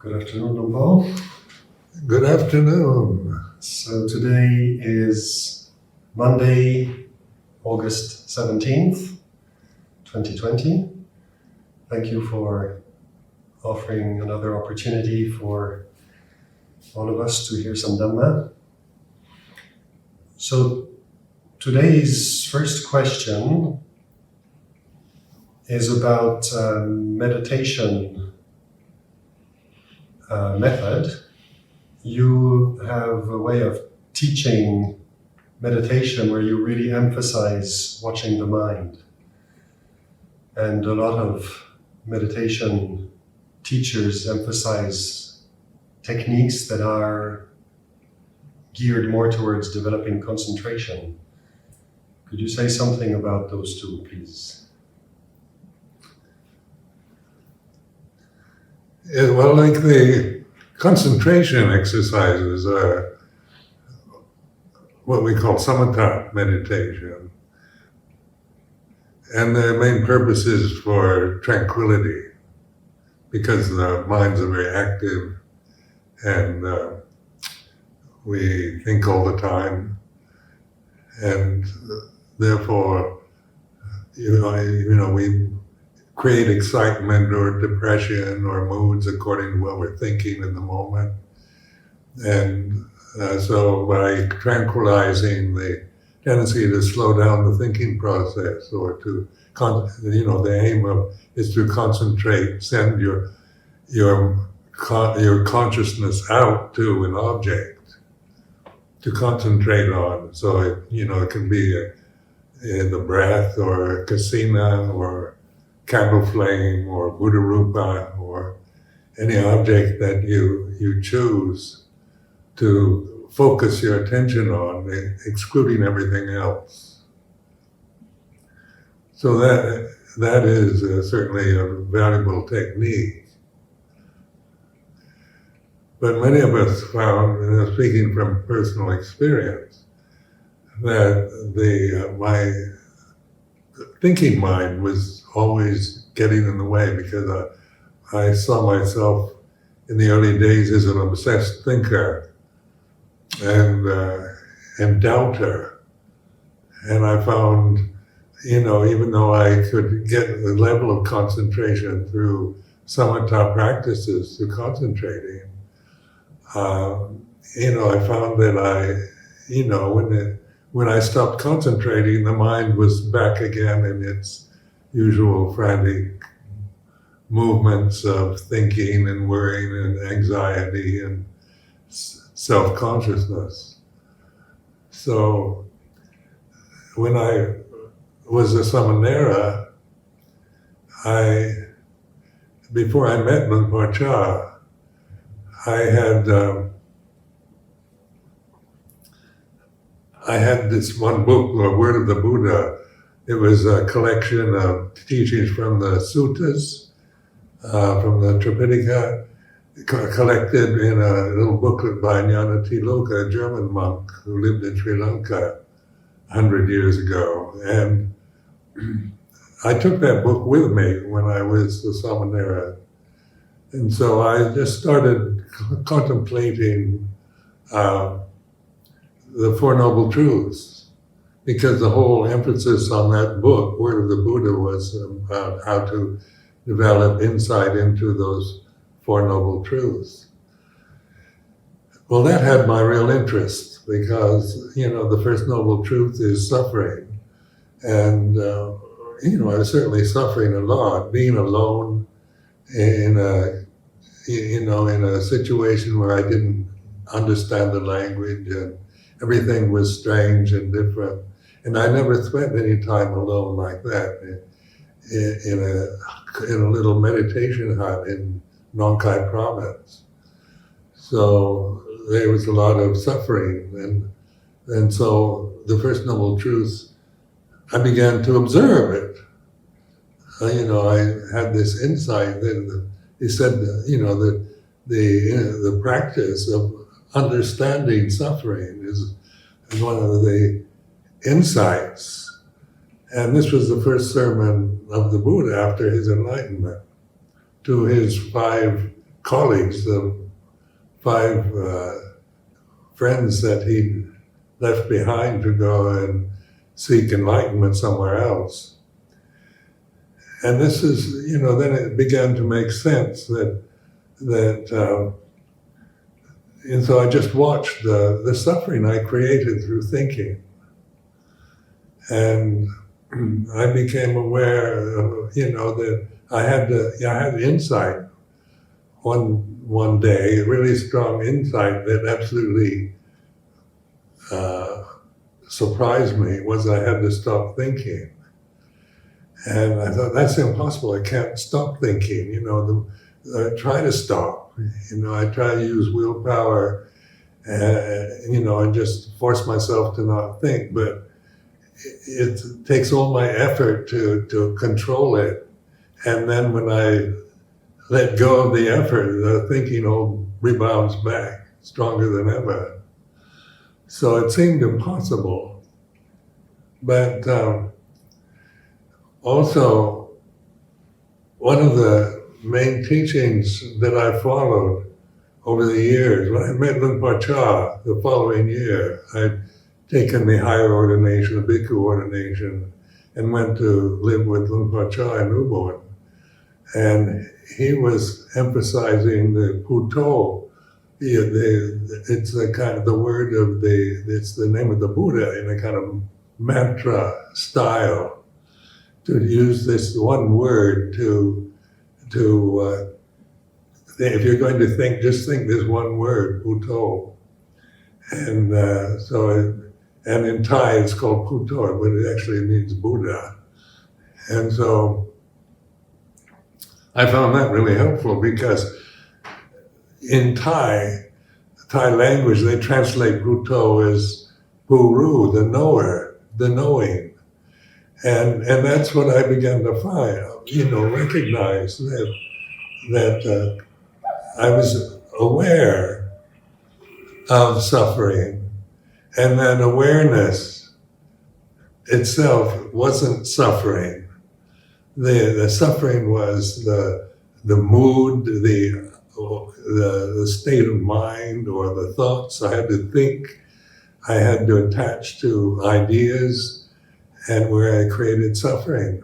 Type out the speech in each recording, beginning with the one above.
Good afternoon, Luang Paul. Good afternoon. So today is Monday, August 17th, 2020. Thank you for offering another opportunity for all of us to hear some Dhamma. So today's first question is about meditation method. You have a way of teaching meditation where you really emphasize watching the mind. And a lot of meditation teachers emphasize techniques that are geared more towards developing concentration. Could you say something about those two, please? Well, like the concentration exercises are what we call samatha meditation. And their main purpose is for tranquility, because the minds are very active and we think all the time. And therefore, we create excitement or depression or moods according to what we're thinking in the moment. And so by tranquilizing the tendency to slow down the thinking process, or to, the aim is to concentrate, send your consciousness out to an object to concentrate on. So it can be in the breath, or a kasina, or candle flame, or Buddha Rupa, or any object that you choose to focus your attention on, excluding everything else. So that is certainly a valuable technique. But many of us found, and I'm speaking from personal experience, that my thinking mind was always getting in the way, because I saw myself in the early days as an obsessed thinker and doubter. And I found, even though I could get the level of concentration through samatha practices, through concentrating, I found that when I stopped concentrating, the mind was back again in its usual frantic movements of thinking and worrying and anxiety and self-consciousness. So when I was a samanera, before I met Luang Cha, I had this one book, The Word of the Buddha. It was a collection of teachings from the suttas, from the Tripitaka, collected in a little booklet by Ñāṇatiloka, a German monk who lived in Sri Lanka 100 years ago. And I took that book with me when I was a samanera. And so I just started contemplating the Four Noble Truths, because the whole emphasis on that book, Word of the Buddha, was about how to develop insight into those Four Noble Truths. Well, that had my real interest, because, the first Noble Truth is suffering. And, I was certainly suffering a lot, being alone in a situation where I didn't understand the language, and everything was strange and different. And I never spent any time alone like that in a little meditation hut in Nong Khai province. So there was a lot of suffering, and so the First Noble Truth, I began to observe it. I had this insight that he said, that the practice of understanding suffering is one of the insights. And this was the first sermon of the Buddha after his enlightenment, to his 5 colleagues, the 5 friends that he left behind to go and seek enlightenment somewhere else. And this is, then it began to make sense that and so I just watched the suffering I created through thinking. And I became aware, that I had insight one day, a really strong insight that absolutely surprised me, was I had to stop thinking. And I thought, that's impossible, I can't stop thinking, I try to stop, I try to use willpower, and just force myself to not think, but it takes all my effort to control it. And then when I let go of the effort, the thinking all rebounds back, stronger than ever. So it seemed impossible. But also, one of the main teachings that I followed over the years, when I met Luang the following year, I'd taken the higher ordination, the bhikkhu ordination, and went to live with Luang in Ubon. And he was emphasizing the Puto. It's the kind of the word of it's the name of the Buddha in a kind of mantra style, to use this one word to if you're going to think, just think this one word, Puto. And and in Thai it's called Puto, but it actually means Buddha. And so I found that really helpful, because in Thai language, they translate Puto as Puru, the knower, the knowing. And that's what I began to find, recognize that I was aware of suffering, and that awareness itself wasn't suffering. The suffering was the mood, the state of mind, or the thoughts I had to think, I had to attach to ideas, and where I created suffering.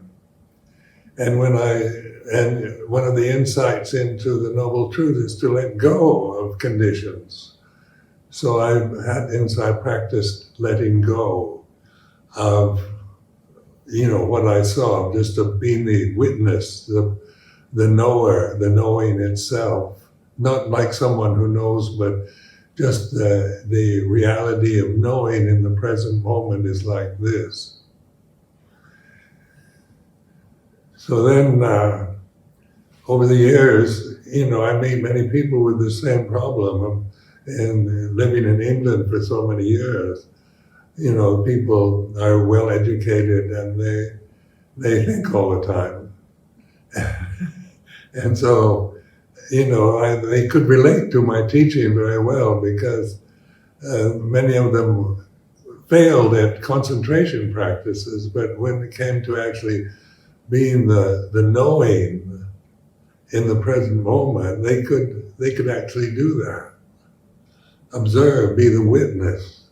And one of the insights into the Noble Truth is to let go of conditions. So I practiced letting go of, what I saw, just of being the witness, the knower, the knowing itself. Not like someone who knows, but just the reality of knowing in the present moment is like this. So then, over the years, I meet many people with the same problem. And living in England for so many years, people are well educated and they think all the time. And so, they could relate to my teaching very well, because many of them failed at concentration practices, but when it came to actually being the knowing in the present moment, they could actually do that. Observe, be the witness.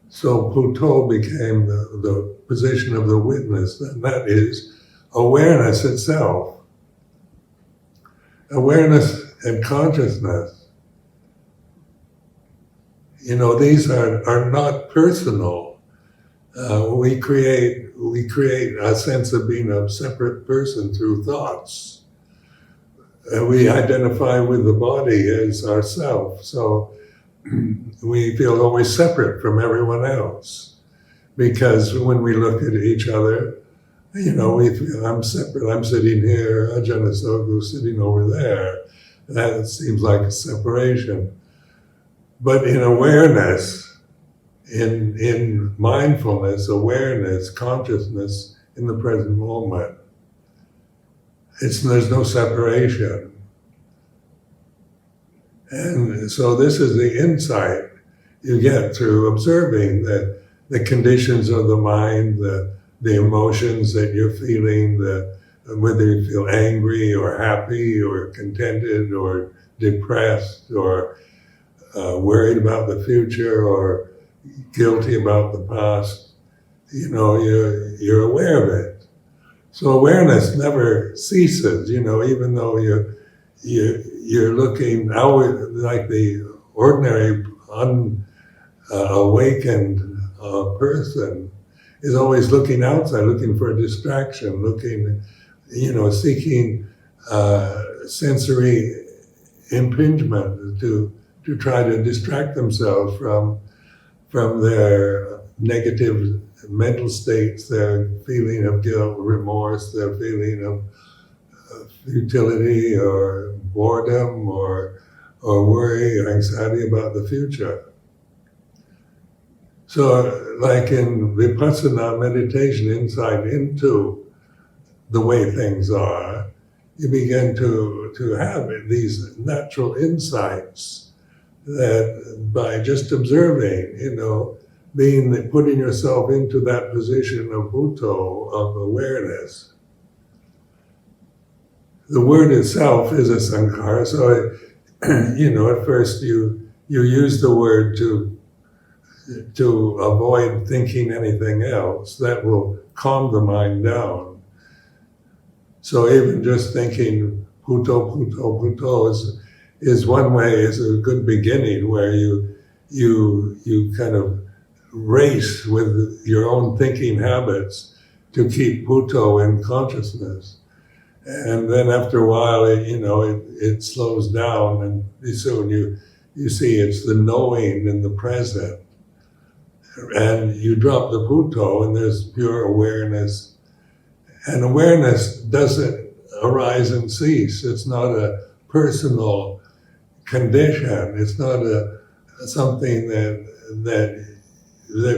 So Puto became the position of the witness, and that is awareness itself. Awareness and consciousness. These are not personal. We create a sense of being a separate person through thoughts. We identify with the body as ourself, so we feel always separate from everyone else. Because when we look at each other, we feel I'm separate. I'm sitting here, Ajahn is sitting over there. That seems like a separation. But in awareness, in mindfulness, awareness, consciousness in the present moment, there's no separation. And so this is the insight you get through observing the conditions of the mind, the emotions that you're feeling, the whether you feel angry or happy or contented or depressed or worried about the future or guilty about the past, you're aware of it. So awareness never ceases, even though you're looking outward, like the ordinary unawakened person is always looking outside, looking for a distraction, looking, seeking sensory impingement to try to distract themselves from their negative mental states, their feeling of guilt, remorse, their feeling of futility or boredom or worry or anxiety about the future. So like in Vipassana meditation, insight into the way things are, you begin to have these natural insights that by just observing, putting yourself into that position of Bhutto, of awareness. The word itself is a sankhara, so at first you use the word to avoid thinking anything else. That will calm the mind down. So even just thinking Bhutto, Bhutto, Bhutto is one way, is a good beginning where you kind of race with your own thinking habits to keep Bhutto in consciousness. And then after a while, it slows down, and soon you see it's the knowing in the present. And you drop the Bhutto, and there's pure awareness. And awareness doesn't arise and cease. It's not a personal condition. It's not something that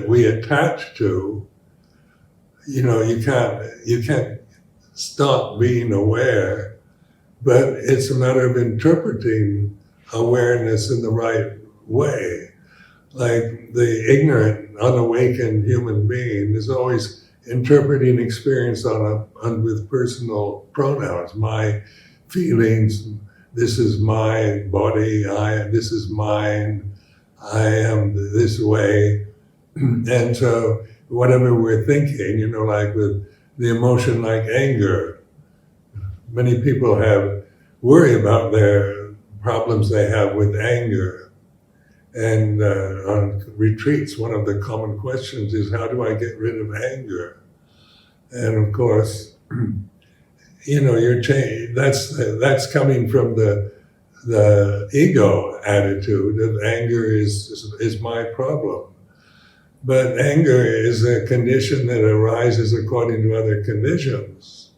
we attach to. You can't stop being aware, but it's a matter of interpreting awareness in the right way. Like the ignorant, unawakened human being is always interpreting experience with personal pronouns. My feelings, this is my body, this is mine, I am this way. And so whatever we're thinking, like with the emotion like anger, many people worry about their problems they have with anger. And on retreats, one of the common questions is, how do I get rid of anger? And of course, you're changed. That's coming from the ego attitude of anger is my problem. But anger is a condition that arises according to other conditions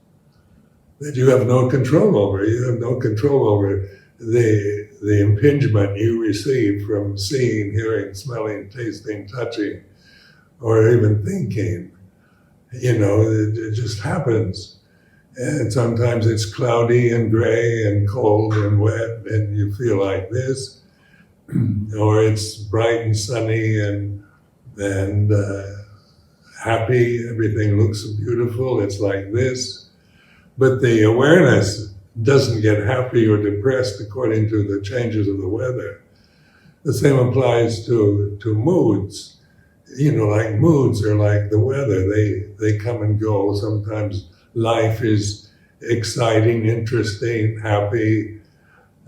that you have no control over. You have no control over the impingement you receive from seeing, hearing, smelling, tasting, touching, or even thinking. It just happens. And sometimes it's cloudy and gray and cold and wet and you feel like this, or it's bright and sunny and happy, everything looks beautiful, it's like this. But the awareness doesn't get happy or depressed according to the changes of the weather. The same applies to moods. Like moods are like the weather, they come and go. Sometimes life is exciting, interesting, happy.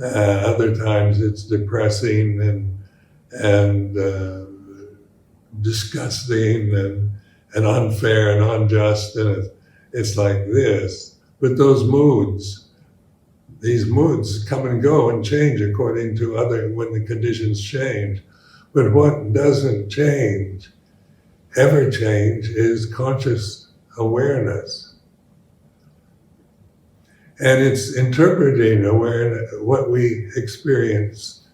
Other times it's depressing and disgusting and unfair and unjust, and it's like this. But these moods come and go and change according to when the conditions change. But what doesn't ever change, is conscious awareness. And it's interpreting awareness, what we experience,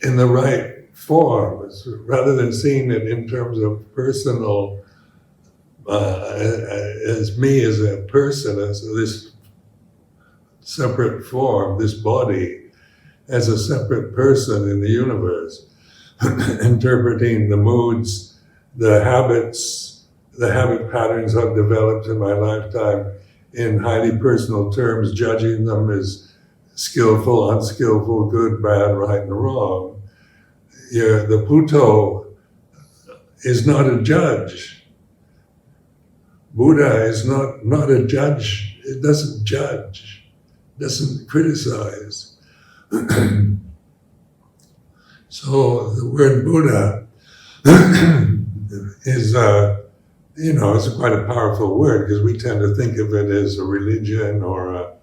in the right form, rather than seeing it in terms of personal, as me as a person, as this separate form, this body, as a separate person in the universe, interpreting the moods, the habit patterns I've developed in my lifetime in highly personal terms, judging them as skillful, unskillful, good, bad, right, and wrong. The Buddha is not a judge. Buddha is not a judge. It doesn't judge, doesn't criticize. So the word Buddha is, it's quite a powerful word, because we tend to think of it as a religion or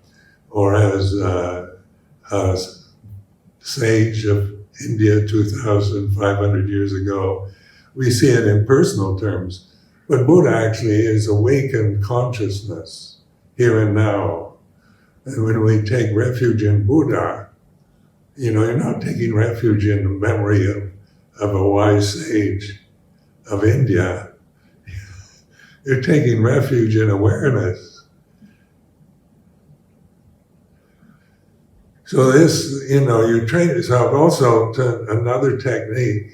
as a sage of India 2,500 years ago. We see it in personal terms. But Buddha actually is awakened consciousness here and now. And when we take refuge in Buddha, you're not taking refuge in the memory of a wise sage of India. You're taking refuge in awareness. So this, you train yourself. Also, to another technique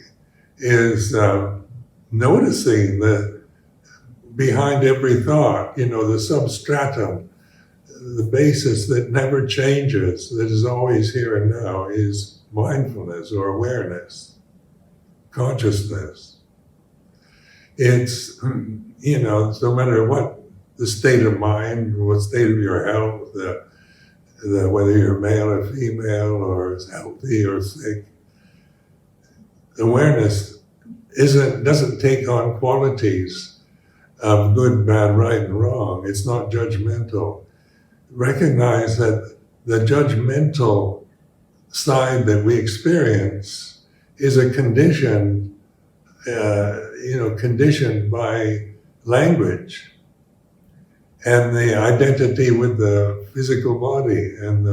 is noticing the behind every thought, the substratum, the basis that never changes, that is always here and now, is mindfulness or awareness, consciousness. It's, no matter what the state of mind, what state of your health, whether you're male or female, or healthy or sick, awareness doesn't take on qualities of good, bad, right, and wrong. It's not judgmental. Recognize that the judgmental side that we experience is a condition, conditioned by language and the identity with the physical body and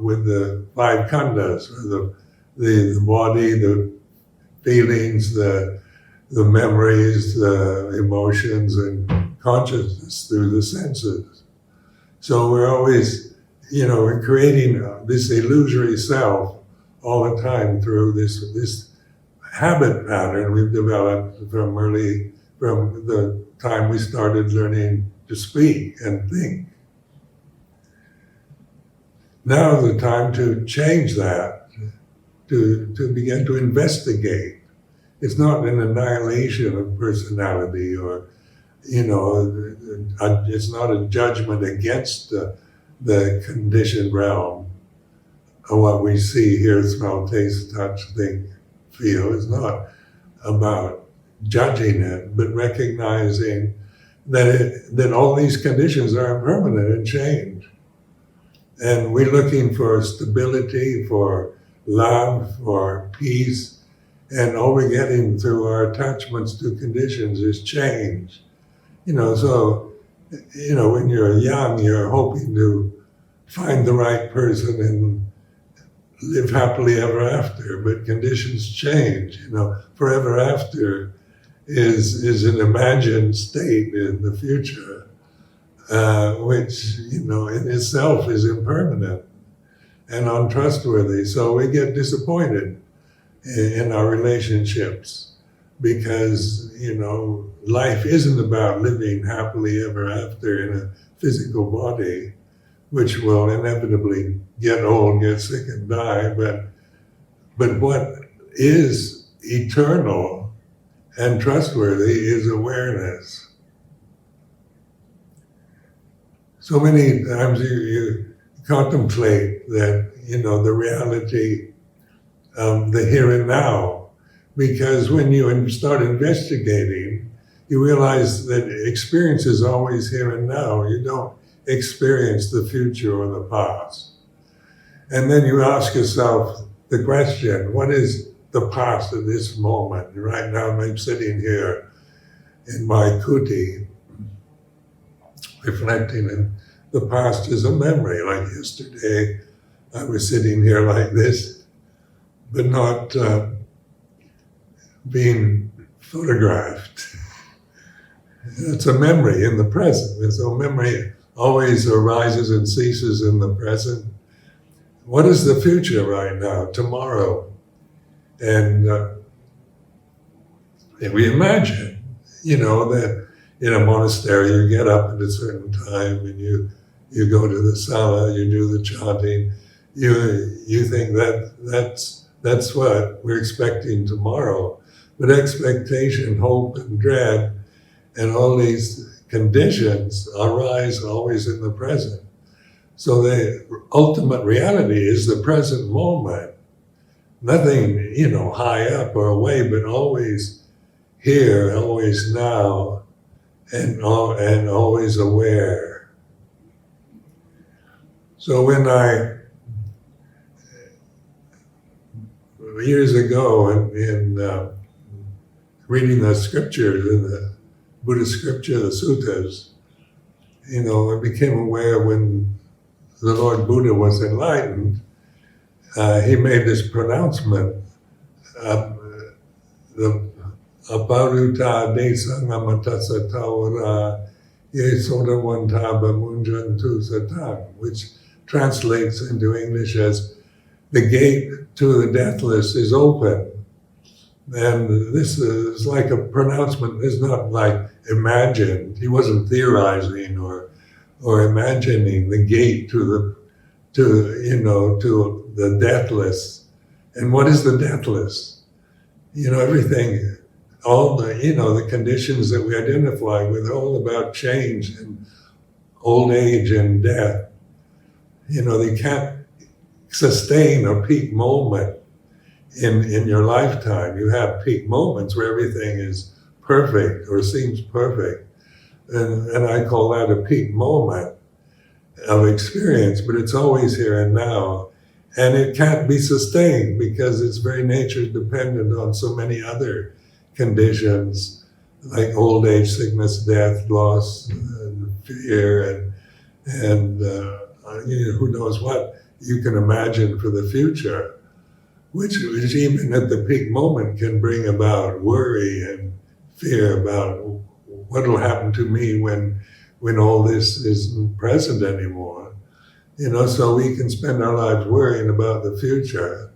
with the five khandhas, or the body, the feelings, the memories, the emotions, and consciousness through the senses. So we're always, we're creating this illusory self all the time through this habit pattern we've developed from the time we started learning to speak and think. Now is the time to change that, to begin to investigate. It's not an annihilation of personality, or it's not a judgment against the conditioned realm of what we see, hear, smell, taste, touch, think, feel. It's not about judging it, but recognizing that all these conditions are impermanent and change. And we're looking for stability, for love, for peace, and all we're getting through our attachments to conditions is change. So when you're young, you're hoping to find the right person and live happily ever after, but conditions change. Forever after is an imagined state in the future, which, in itself is impermanent and untrustworthy. So we get disappointed in our relationships because, life isn't about living happily ever after in a physical body, which will inevitably get old, get sick, and die. But what is eternal and trustworthy is awareness. So many times you contemplate that, the reality of the here and now, because when you start investigating, you realize that experience is always here and now. You don't experience the future or the past. And then you ask yourself the question, what is the past of this moment? Right now I'm sitting here in my kuti, reflecting, and the past is a memory. Like yesterday, I was sitting here like this, but not being photographed. It's a memory in the present. And so memory always arises and ceases in the present. What is the future right now, tomorrow? And we imagine, that in a monastery, you get up at a certain time and you go to the sala, you do the chanting. You think that's what we're expecting tomorrow. But expectation, hope, and dread, and all these conditions arise always in the present. So the ultimate reality is the present moment. Nothing, high up or away, but always here, always now, and always aware. So when years ago in reading the scriptures, in the Buddhist scripture, the suttas, I became aware when the Lord Buddha was enlightened, he made this pronouncement, the aparuta de sangamatasa tawara ye sodawantaba munjantu satang, which translates into English as the gate to the deathless is open. And this is like a pronouncement. It's not like imagined. He wasn't theorizing or imagining the gate to the deathless. And what is the deathless? Everything, all the conditions that we identify with, all about change and old age and death. They can't sustain a peak moment in your lifetime. You have peak moments where everything is perfect or seems perfect. And I call that a peak moment of experience, but it's always here and now. And it can't be sustained because its very nature is dependent on so many other conditions like old age, sickness, death, loss, and fear, and who knows what you can imagine for the future, which even at the peak moment can bring about worry and fear about what will happen to me when all this isn't present anymore. So we can spend our lives worrying about the future.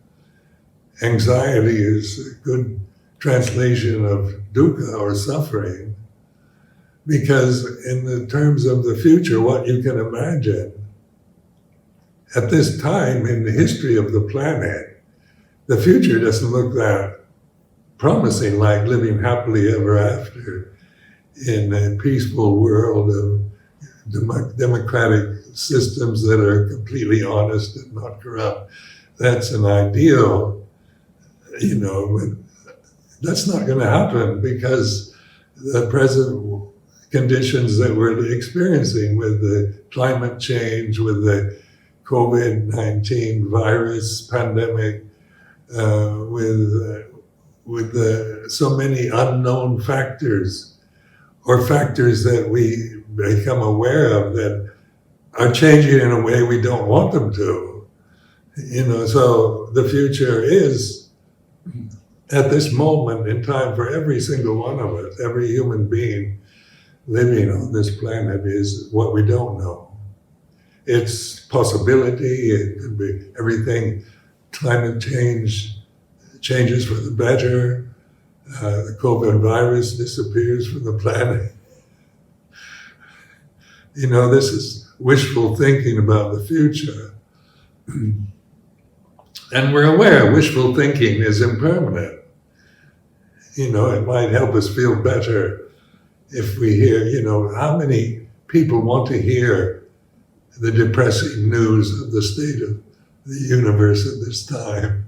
Anxiety is a good translation of dukkha or suffering, because in the terms of the future, what you can imagine, at this time in the history of the planet, the future doesn't look that promising, like living happily ever after in a peaceful world of democratic systems that are completely honest and not corrupt. That's an ideal, but that's not going to happen because the present conditions that we're experiencing with the climate change, with the COVID-19 virus pandemic, with so many unknown factors, or factors that we become aware of that are changing in a way we don't want them to. So the future is, at this moment in time, for every single one of us, every human being living on this planet, is what we don't know. It's possibility, it could be everything, climate change changes for the better, the COVID virus disappears from the planet. This is wishful thinking about the future. And we're aware wishful thinking is impermanent. It might help us feel better if we hear, how many people want to hear the depressing news of the state of the universe at this time?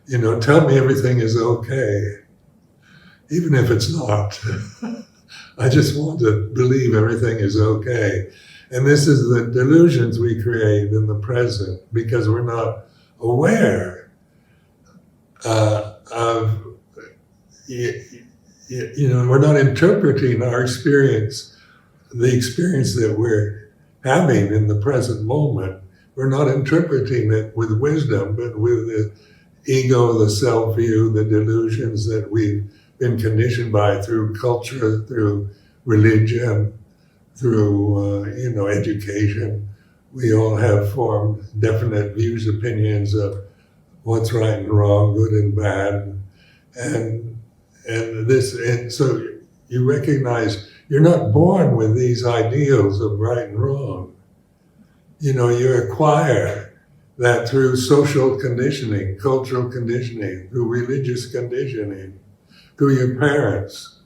Tell me everything is okay, even if it's not. I just want to believe everything is okay. And this is the delusions we create in the present because we're not aware of, we're not interpreting our experience, the experience that we're having in the present moment. We're not interpreting it with wisdom, but with the ego, the self-view, the delusions that we've been conditioned by through culture, through religion, through education. We all have formed definite views, opinions of what's right and wrong, good and bad, and so you recognize You're not born with these ideals of right and wrong. You acquire that through social conditioning, cultural conditioning, through religious conditioning, through your parents.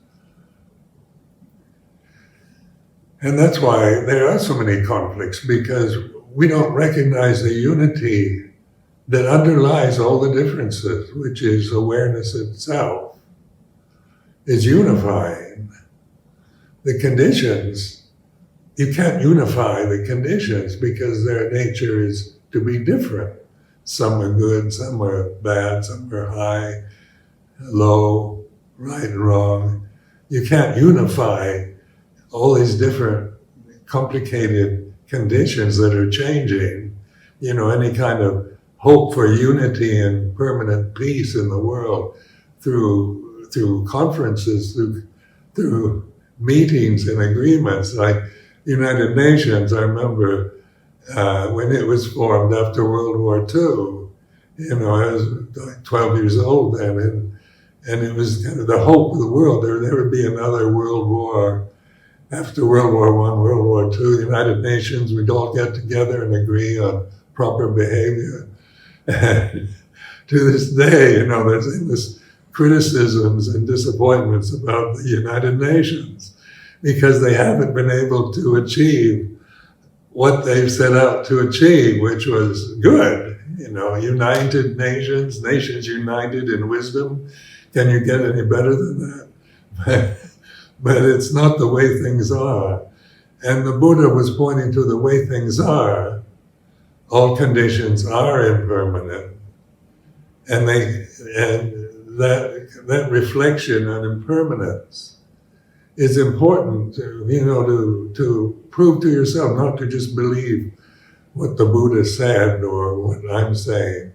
And that's why there are so many conflicts, because we don't recognize the unity that underlies all the differences, which is awareness itself, is unifying. The conditions, you can't unify the conditions because their nature is to be different. Some are good, some are bad, some are high, low, right and wrong. You can't unify all these different complicated conditions that are changing. Any kind of hope for unity and permanent peace in the world through conferences, through meetings and agreements like United Nations. I remember when it was formed after World War II. I was like 12 years old then, and it was kind of the hope of the world. There would be another world war after World War I, World War II. The United Nations, we'd all get together and agree on proper behavior. And to this day, there's endless criticisms and disappointments about the United Nations because they haven't been able to achieve what they've set out to achieve, which was good. United nations united in wisdom. Can you get any better than that? But it's not the way things are. And the Buddha was pointing to the way things are. All conditions are impermanent. And that reflection on impermanence is important to prove to yourself, not to just believe what the Buddha said or what I'm saying,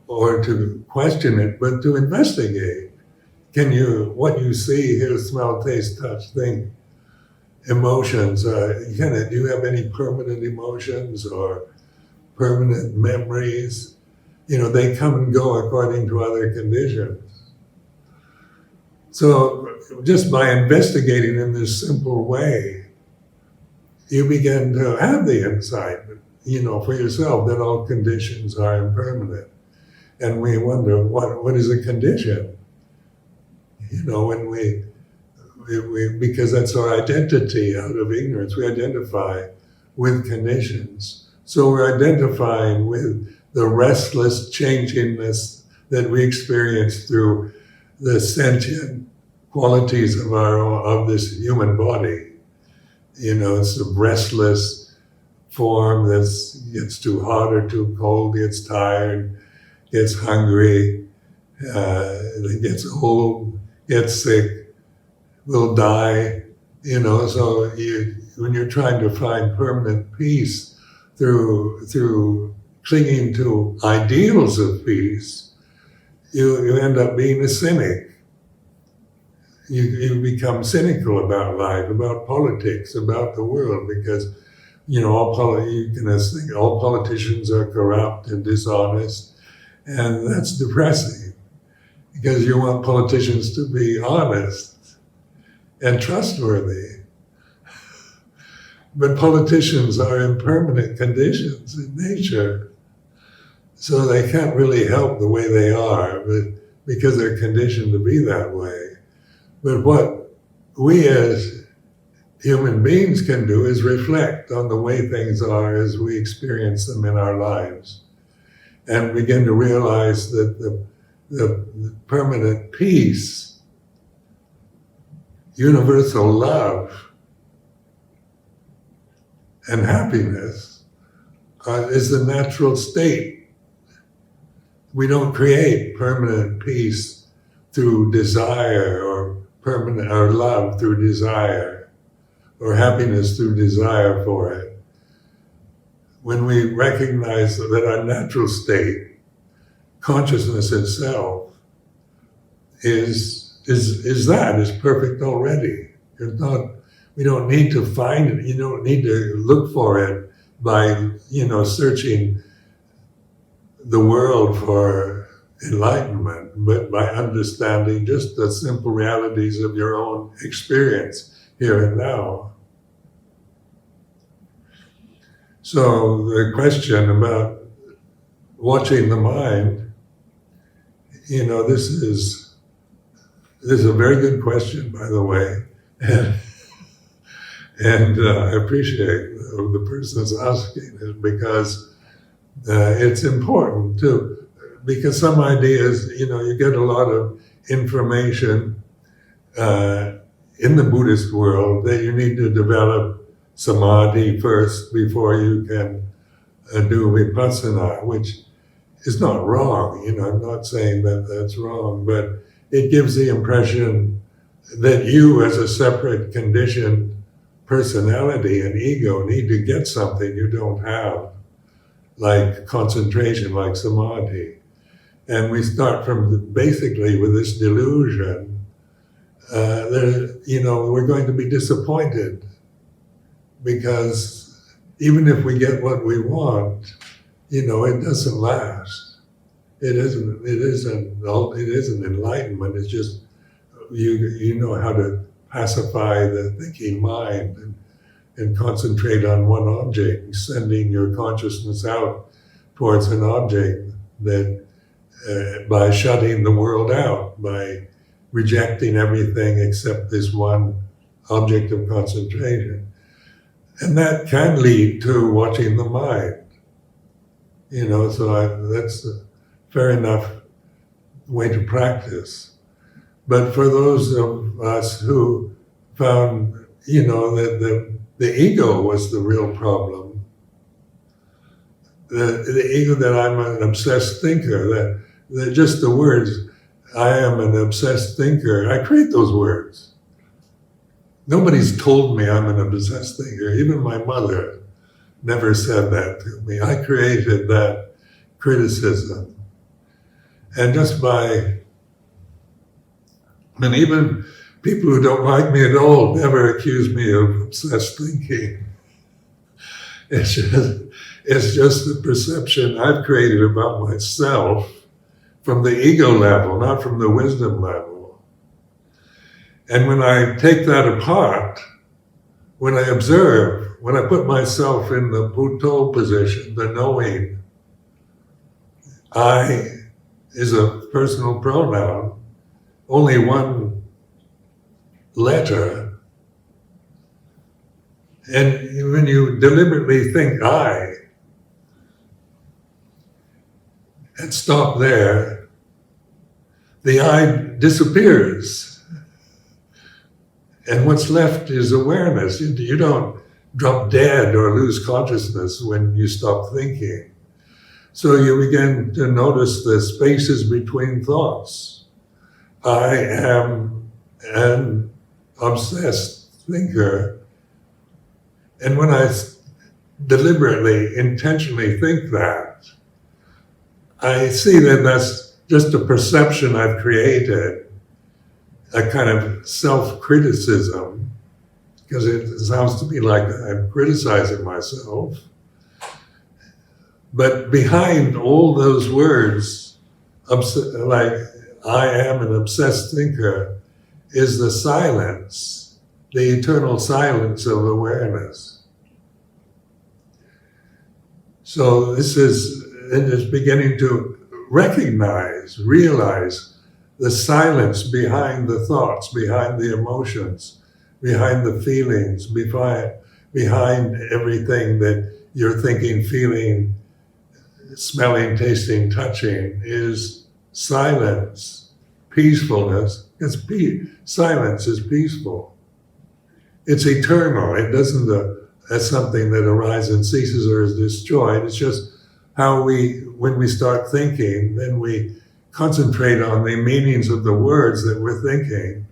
or to question it, but to investigate. What you see, hear, smell, taste, touch, think, emotions, do you have any permanent emotions or permanent memories? They come and go according to other conditions. So just by investigating in this simple way, you begin to have the insight, for yourself that all conditions are impermanent. And we wonder, what is a condition? When we because that's our identity out of ignorance, we identify with conditions. So we're identifying with the restless changingness that we experience through the sentient qualities of this human body. It's a restless form that gets too hot or too cold, gets tired, gets hungry, gets old, gets sick, will die. So when you're trying to find permanent peace through clinging to ideals of peace, you end up being a cynic. You become cynical about life, about politics, about the world, because all politicians are corrupt and dishonest, and that's depressing because you want politicians to be honest and trustworthy. But politicians are impermanent conditions in nature, so they can't really help the way they are, but because they're conditioned to be that way. But what we as human beings can do is reflect on the way things are as we experience them in our lives, and begin to realize that the permanent peace, universal love, and happiness is the natural state. We don't create permanent peace through desire, or love through desire, or happiness through desire for it. When we recognize that our natural state, consciousness itself, is perfect already. We don't need to find it. You don't need to look for it by searching the world for enlightenment, but by understanding just the simple realities of your own experience. here and now. So the question about watching the mind, this is a very good question, by the way, and I appreciate the person's asking it because it's important too. Because some ideas, you get a lot of information in the Buddhist world that you need to develop samadhi first before you can do vipassana, which is not wrong. I'm not saying that that's wrong, but it gives the impression that you as a separate conditioned personality and ego need to get something you don't have, like concentration, like samadhi. And we start from basically with this delusion. We're going to be disappointed because even if we get what we want, it doesn't last. It isn't enlightenment. It's just you know how to pacify the thinking mind and concentrate on one object, sending your consciousness out towards an object that by shutting the world out, by rejecting everything except this one object of concentration. And that can lead to watching the mind. That's a fair enough way to practice. But for those of us who found, that the ego was the real problem, the ego that I'm an obsessed thinker, that just the words, I am an obsessed thinker, I create those words. Nobody's told me I'm an obsessed thinker. Even my mother never said that to me. I created that criticism. And and even people who don't like me at all never accuse me of obsessed thinking. It's just the perception I've created about myself from the ego level, not from the wisdom level. And when I take that apart, when I observe, when I put myself in the Bhutto position, the knowing, I is a personal pronoun, only one letter. And when you deliberately think I, and stop there, the I disappears. And what's left is awareness. You don't drop dead or lose consciousness when you stop thinking. So you begin to notice the spaces between thoughts. I am an obsessed thinker. And when I deliberately, intentionally think that, I see that that's just a perception I've created, a kind of self-criticism, because it sounds to me like I'm criticizing myself. But behind all those words, like I am an obsessed thinker, is the silence, the eternal silence of awareness. So this is beginning to realize the silence behind the thoughts, behind the emotions, behind the feelings, behind everything that you're thinking, feeling, smelling, tasting, touching, is silence, peacefulness. Silence is peaceful. It's eternal. It doesn't as something that arises and ceases or is destroyed. It's just how when we start thinking, then we concentrate on the meanings of the words that we're thinking,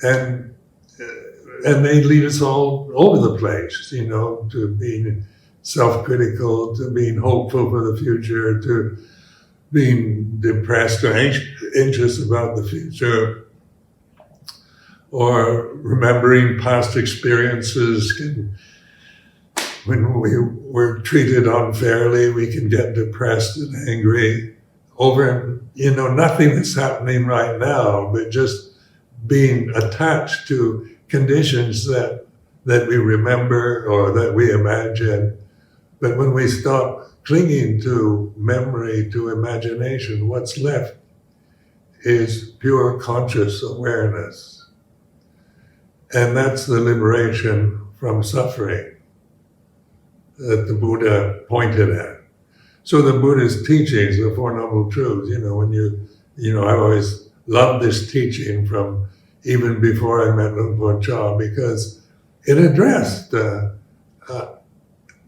and they lead us all over the place, to being self-critical, to being hopeful for the future, to being depressed or anxious about the future, or remembering past experiences. When we were treated unfairly, we can get depressed and angry over, nothing that's happening right now, but just being attached to conditions that we remember or that we imagine. But when we stop clinging to memory, to imagination, what's left is pure conscious awareness. And that's the liberation from suffering that the Buddha pointed at. So the Buddha's teachings, the Four Noble Truths, I've always loved this teaching from even before I met Luang Por Chah, because it addressed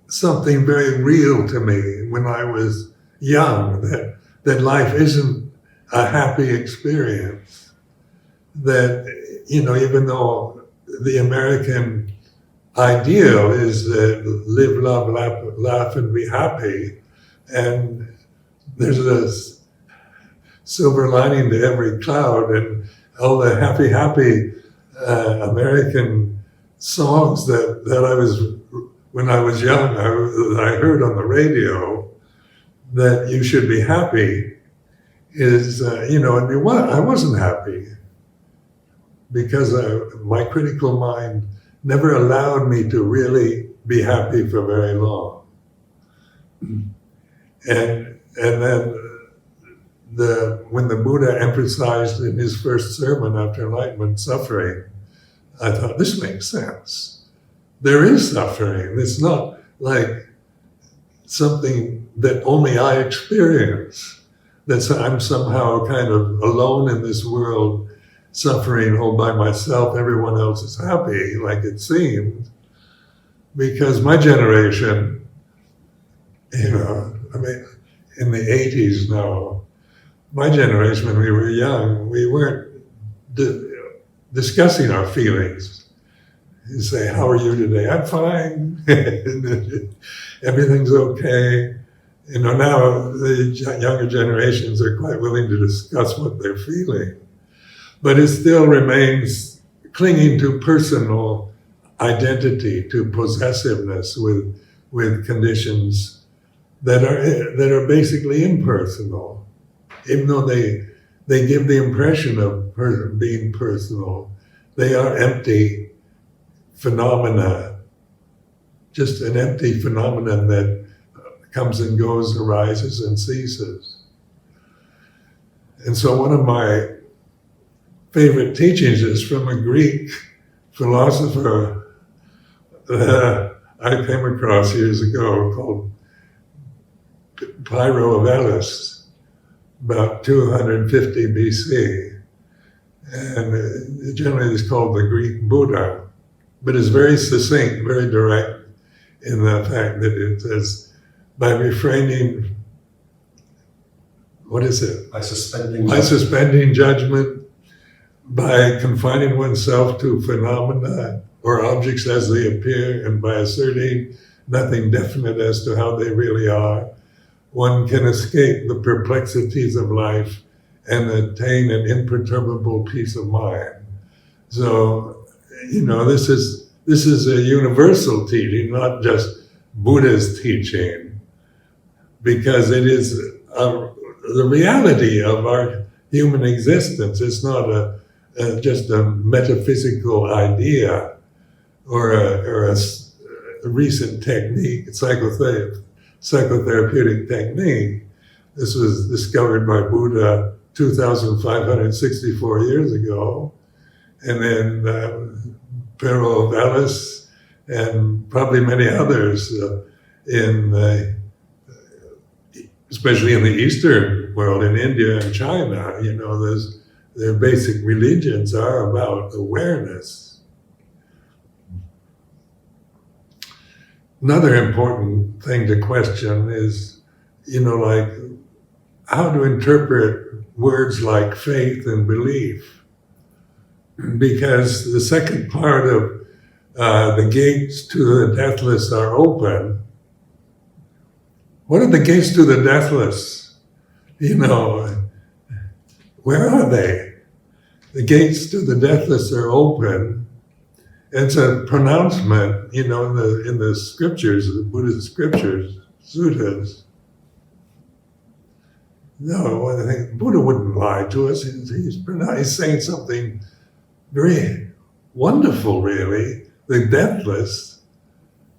something very real to me when I was young, that life isn't a happy experience. That, even though the American ideal is that live, love, laugh, and be happy, and there's a silver lining to every cloud, and all the happy American songs that I was, when I was young, I heard on the radio that you should be happy is, I wasn't happy because my critical mind never allowed me to really be happy for very long. And then when the Buddha emphasized in his first sermon after enlightenment suffering, I thought, this makes sense. There is suffering. It's not like something that only I experience, that I'm somehow kind of alone in this world, suffering all by myself, everyone else is happy, like it seemed. Because my generation, in the 80s now, my generation, when we were young, we weren't discussing our feelings. You say, how are you today? I'm fine. Everything's okay. Now the younger generations are quite willing to discuss what they're feeling. But it still remains clinging to personal identity, to possessiveness with conditions that are basically impersonal. Even though they give the impression of being personal, they are empty phenomena, just an empty phenomenon that comes and goes, arises and ceases. And so one of my favorite teachings is from a Greek philosopher that I came across years ago called Pyrrho of Elis, about 250 BC. And generally it's called the Greek Buddha, but it's very succinct, very direct in the fact that it says, by refraining, what is it? By suspending judgment, by confining oneself to phenomena or objects as they appear, and by asserting nothing definite as to how they really are, one can escape the perplexities of life and attain an imperturbable peace of mind. So, this is a universal teaching, not just Buddha's teaching, because it is the reality of our human existence. It's not just a metaphysical idea or a recent technique, psychotherapeutic technique. This was discovered by Buddha 2,564 years ago. And then Pyrrho of Elis and probably many others especially in the Eastern world, in India and China, their basic religions are about awareness. Another important thing to question is, how to interpret words like faith and belief. Because the second part of the gates to the deathless are open. What are the gates to the deathless? Where are they? The gates to the deathless are open. It's a pronouncement, in the scriptures, the Buddhist scriptures, suttas. No, I think Buddha wouldn't lie to us. He's saying something very wonderful, really, the deathless,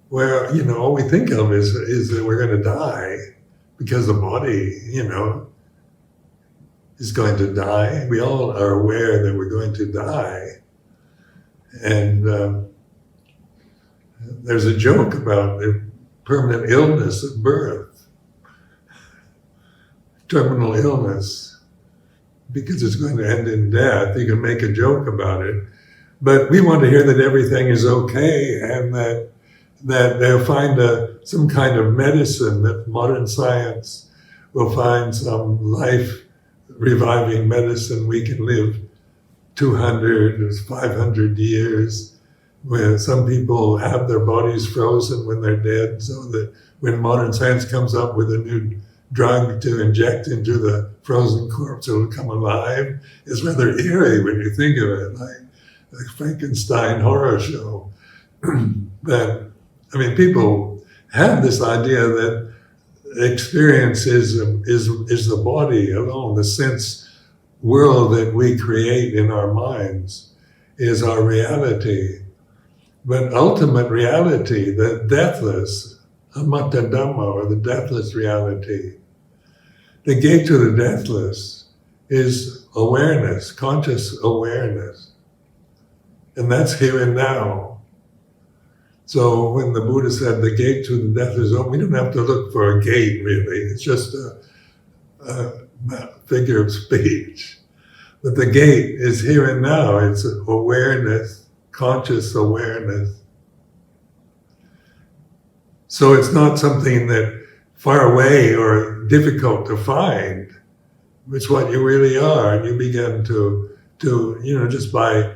where, all we think of is that we're going to die because the body, is going to die. We all are aware that we're going to die. And there's a joke about the permanent illness of birth, terminal illness, because it's going to end in death. You can make a joke about it. But we want to hear that everything is okay, and that they'll find some kind of medicine, that modern science will find some life-reviving medicine. We can live 200 or 500 years, where some people have their bodies frozen when they're dead, so that when modern science comes up with a new drug to inject into the frozen corpse, it'll come alive. It's rather eerie when you think of it, like a Frankenstein horror show. But people have this idea that experience is the body alone, the sense world that we create in our minds is our reality. But ultimate reality, the deathless, Amatta Dhamma, or the deathless reality, the gate to the deathless is awareness, conscious awareness. And that's here and now. So when the Buddha said the gate to the deathless is open, we don't have to look for a gate, really. It's just a figure of speech. But the gate is here and now. It's awareness, conscious awareness. So it's not something that far away or difficult to find. It's what you really are, and you begin to just by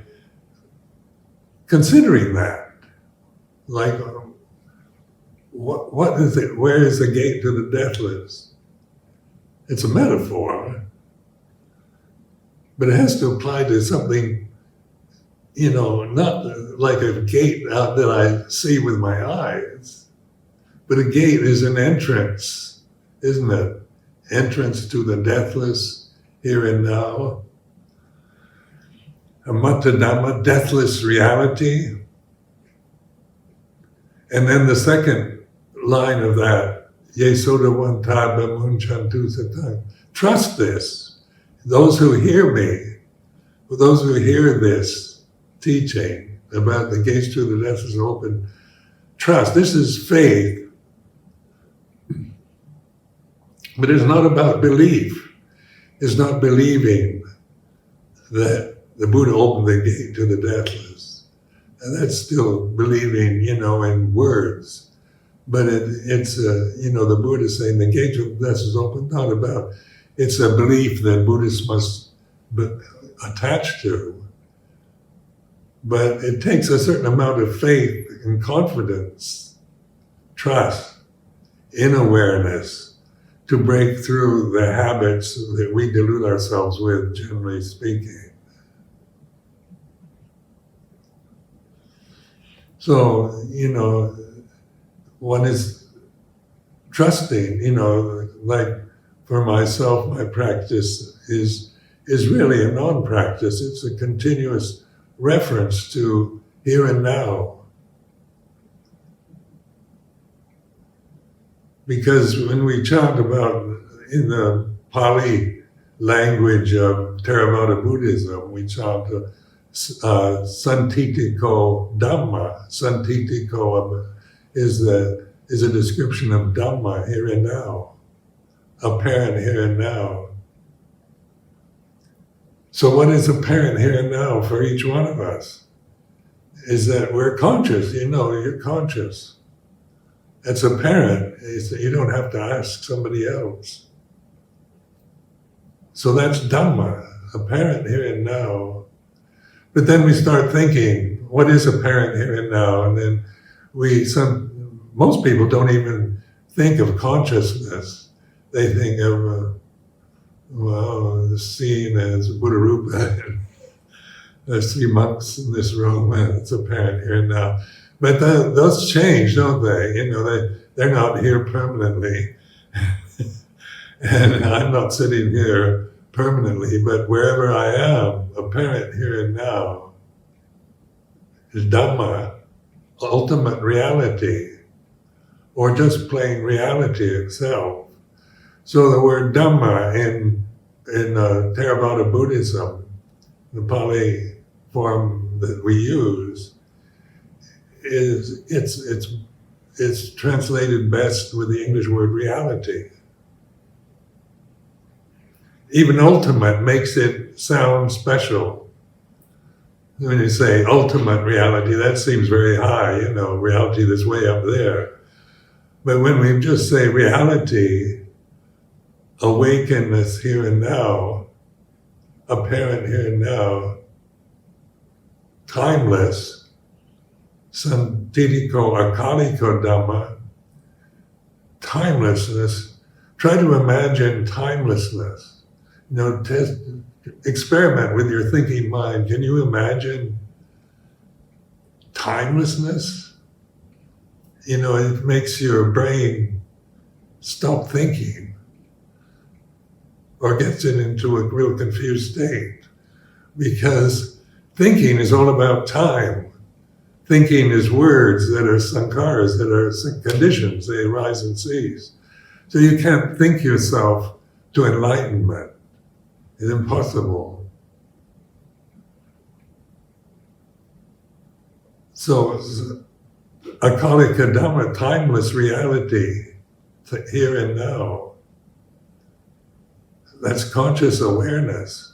considering that, like, what is it? Where is the gate to the deathless? It's a metaphor, but it has to apply to something, not like a gate out that I see with my eyes. But a gate is an entrance, isn't it? Entrance to the deathless, here and now. Amatta Dhamma, deathless reality. And then the second line of that, Yesodawan Taba Munchantu Satang. Trust this. Those who hear me, those who hear this teaching about the gates to the deathless open, trust. This is faith. But it's not about belief. It's not believing that the Buddha opened the gate to the deathless. And that's still believing, in words. But it's the Buddha saying the gate to the deathless is open, not about, it's a belief that Buddhists must be attached to. But it takes a certain amount of faith and confidence, trust, in awareness, to break through the habits that we delude ourselves with, generally speaking. So, one is trusting, like for myself, my practice is really a non-practice. It's a continuous reference to here and now. Because when we chant about, in the Pali language of Theravada Buddhism, we chant Santitiko Dhamma. Santitiko is a description of Dhamma, here and now, apparent here and now. So what is apparent here and now for each one of us is that we're conscious, you're conscious. It's apparent. You don't have to ask somebody else. So that's Dhamma, apparent here and now. But then we start thinking, what is apparent here and now? And then most people don't even think of consciousness. They think of, the scene as Buddha Rupa. There's 3 monks in this room, and it's apparent here and now. But those change, don't they? They're not here permanently. And I'm not sitting here permanently, but wherever I am, apparent here and now. Dhamma, ultimate reality, or just plain reality itself. So the word Dhamma in Theravada Buddhism, the Pali form that we use, it's translated best with the English word reality. Even ultimate makes it sound special. When you say ultimate reality, that seems very high, reality that's way up there. But when we just say reality, awakenness here and now, apparent here and now, timeless, santitiko akaliko Dhamma, timelessness. Try to imagine timelessness. Experiment with your thinking mind. Can you imagine timelessness? It makes your brain stop thinking or gets it into a real confused state, because thinking is all about time. Thinking is words that are sankharas, that are conditions, they arise and cease. So you can't think yourself to enlightenment. It's impossible. So akalika Dhamma, timeless reality, here and now. That's conscious awareness.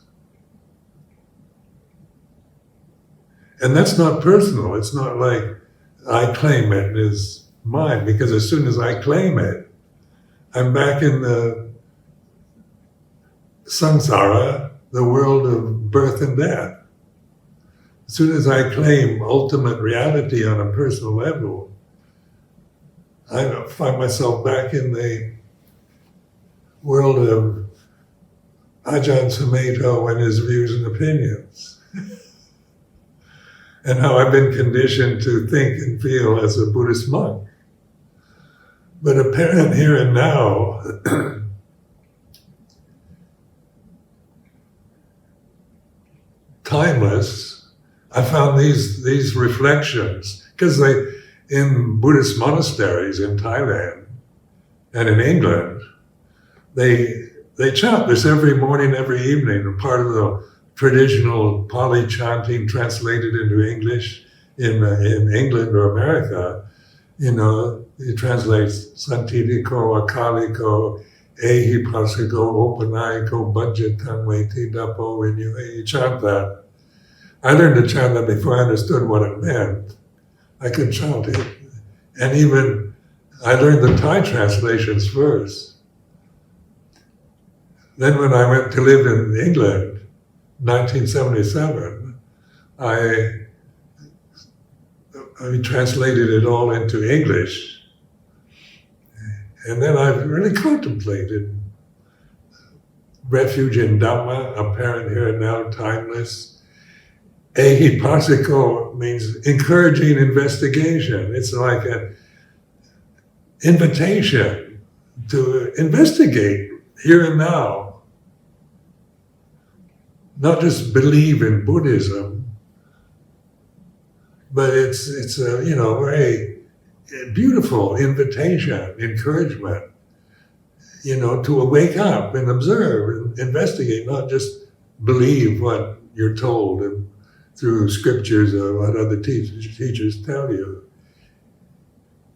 And that's not personal. It's not like I claim it as mine, because as soon as I claim it, I'm back in the samsara, the world of birth and death. As soon as I claim ultimate reality on a personal level, I find myself back in the world of Ajahn Sumedho and his views and opinions. And how I've been conditioned to think and feel as a Buddhist monk. But apparent here and now, timeless, I found these reflections, because in Buddhist monasteries in Thailand and in England, they chant this every morning, every evening, part of the traditional Pali chanting translated into English in England or America. It translates Santitiko, Akaliko, Ehi Pasiko, Opanayiko, Budgetang, Weti Dapo, when you chant that. I learned to chant that before I understood what it meant. I could chant it. And even I learned the Thai translations first. Then when I went to live in England, 1977, I translated it all into English. And then I really contemplated refuge in Dhamma, apparent here and now, timeless. Ehipasiko means encouraging investigation. It's like an invitation to investigate here and now. Not just believe in Buddhism, but it's a very beautiful invitation, encouragement, to wake up and observe and investigate, not just believe what you're told and through scriptures or what other teachers tell you.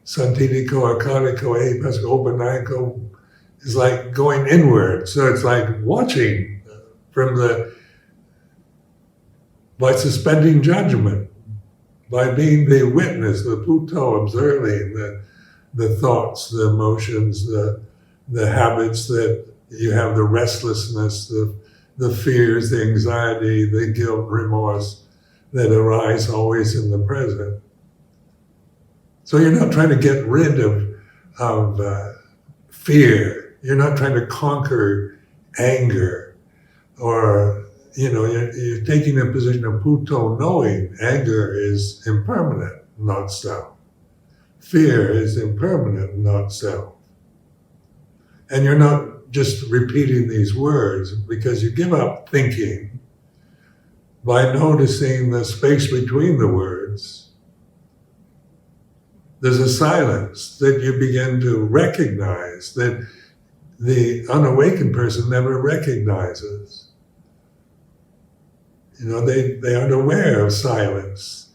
Santitiko, Akariko, Ehipasko, Opanayiko is like going inward. So it's like watching by suspending judgment, by being the witness, the puto, observing the thoughts, the emotions, the habits that you have, the restlessness, the fears, the anxiety, the guilt, remorse that arise always in the present. So you're not trying to get rid of fear. You're not trying to conquer anger, or you're taking a position of puto, knowing anger is impermanent, not self. Fear is impermanent, not self. And you're not just repeating these words because you give up thinking by noticing the space between the words, there's a silence that you begin to recognize that the unawakened person never recognizes. They aren't aware of silence.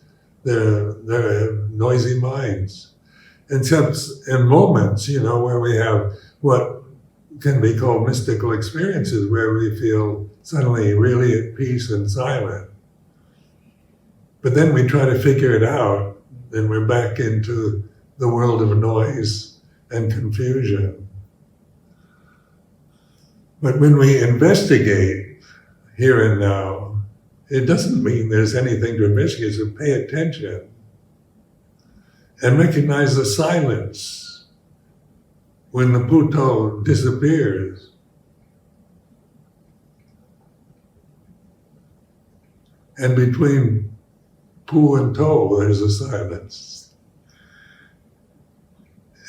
They're noisy minds. Except in moments, where we have what can be called mystical experiences, where we feel suddenly really at peace and silent. But then we try to figure it out, and we're back into the world of noise and confusion. But when we investigate here and now, it doesn't mean there's anything to investigate, so pay attention and recognize the silence when the puto disappears. And between pu and to, there's a silence.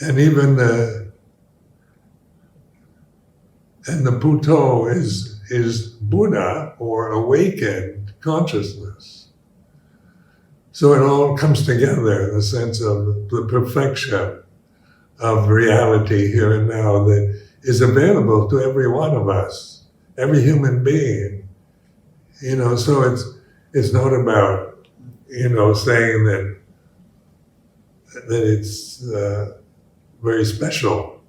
And even the puto is Buddha, or awakened consciousness. So it all comes together in the sense of the perfection of reality here and now that is available to every one of us, every human being. So it's not about, saying that it's very special.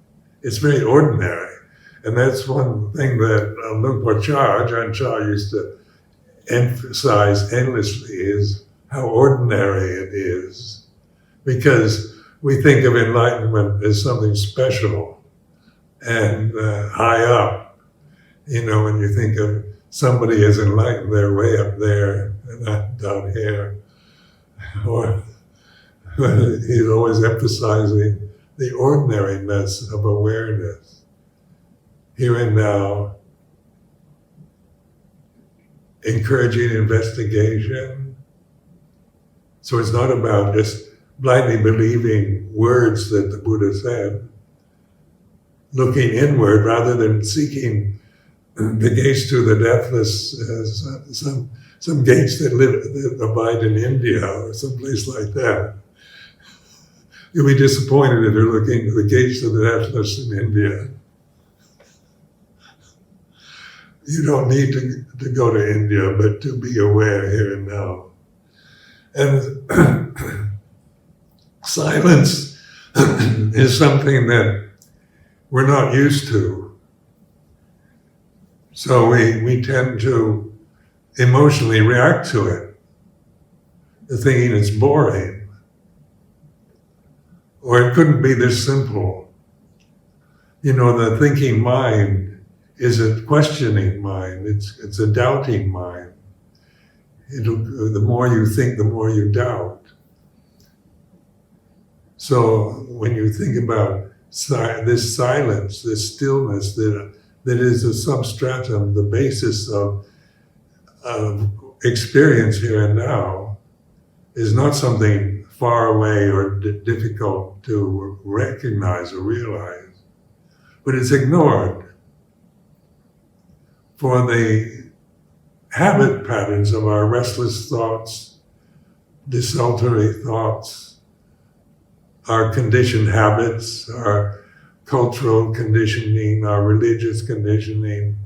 It's very ordinary. And that's one thing that Ajahn Chah used to emphasize endlessly, is how ordinary it is. Because we think of enlightenment as something special and high up. When you think of somebody as enlightened, they're way up there and not down here. Or he's always emphasizing the ordinariness of awareness. Here and now, encouraging investigation. So it's not about just blindly believing words that the Buddha said, looking inward rather than seeking the gates to the deathless, some gates that abide in India or someplace like that. You'll be disappointed if you're looking to the gates to the deathless in India. You don't need to go to India, but to be aware here and now. And silence is something that we're not used to. So we tend to emotionally react to it, thinking it's boring. Or it couldn't be this simple. The thinking mind is a questioning mind, it's a doubting mind. The more you think, the more you doubt. So when you think about this silence, this stillness that is a substratum, the basis of experience here and now, is not something far away or difficult to recognize or realize, but it's ignored for the habit patterns of our restless thoughts, desultory thoughts, our conditioned habits, our cultural conditioning, our religious conditioning,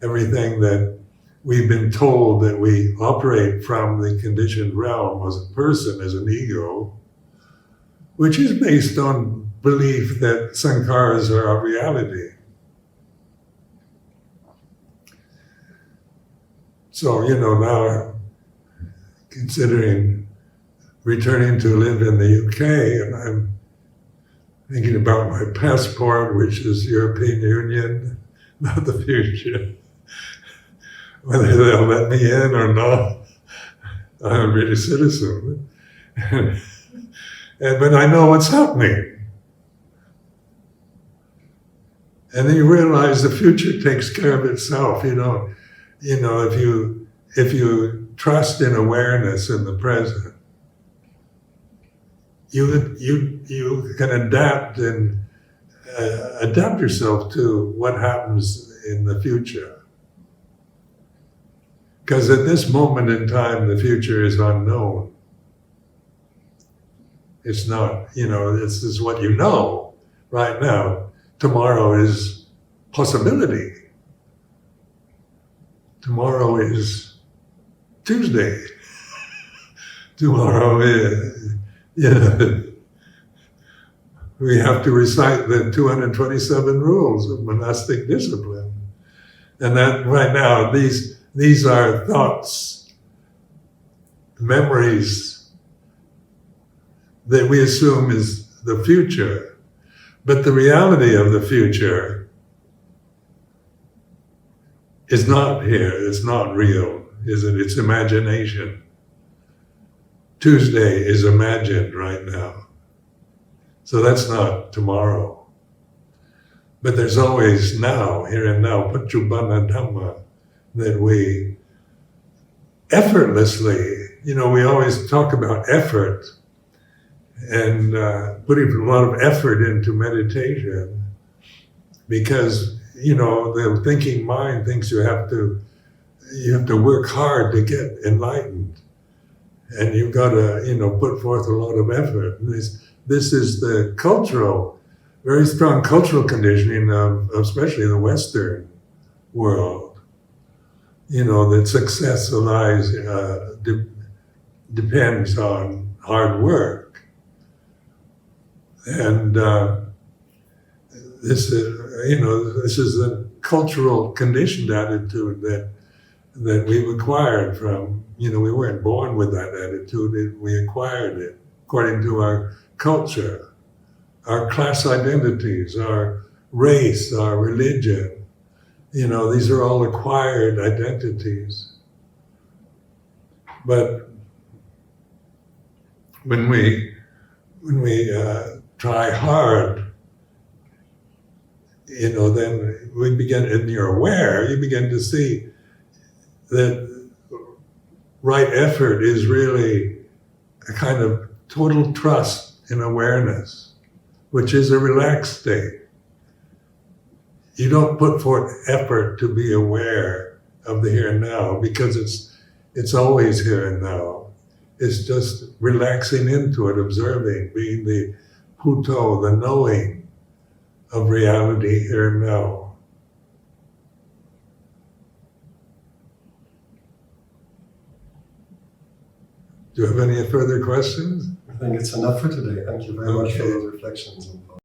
everything that we've been told that we operate from the conditioned realm as a person, as an ego, which is based on belief that sankharas are our reality. So, now I'm considering returning to live in the UK, and I'm thinking about my passport, which is European Union, not the future. Whether they'll let me in or not, I'm a British citizen. But I know what's happening. And then you realize the future takes care of itself. If you trust in awareness in the present, you can adapt and adapt yourself to what happens in the future. Because at this moment in time, the future is unknown. It's not, this is what you know right now. Tomorrow is possibility. Tomorrow is Tuesday. Tomorrow is, we have to recite the 227 rules of monastic discipline. And that right now, these are thoughts, memories that we assume is the future. But the reality of the future is not here, it's not real, is it? It's imagination. Tuesday is imagined right now. So that's not tomorrow. But there's always now, here and now, Paccuppanna Dhamma, that we effortlessly, we always talk about effort and putting a lot of effort into meditation because, the thinking mind thinks you have to work hard to get enlightened. And you've got to, put forth a lot of effort. And this is the very strong cultural conditioning of especially the Western world. That success lies depends on hard work, and this is a cultural conditioned attitude that we've acquired from. We weren't born with that attitude; we acquired it according to our culture, our class identities, our race, our religion. These are all acquired identities. But when we try hard, then we begin, and you're aware, you begin to see that right effort is really a kind of total trust in awareness, which is a relaxed state. You don't put forth effort to be aware of the here and now because it's always here and now. It's just relaxing into it, observing, being the Puto, the knowing of reality here and now. Do you have any further questions? I think it's enough for today. Thank you very much for those reflections.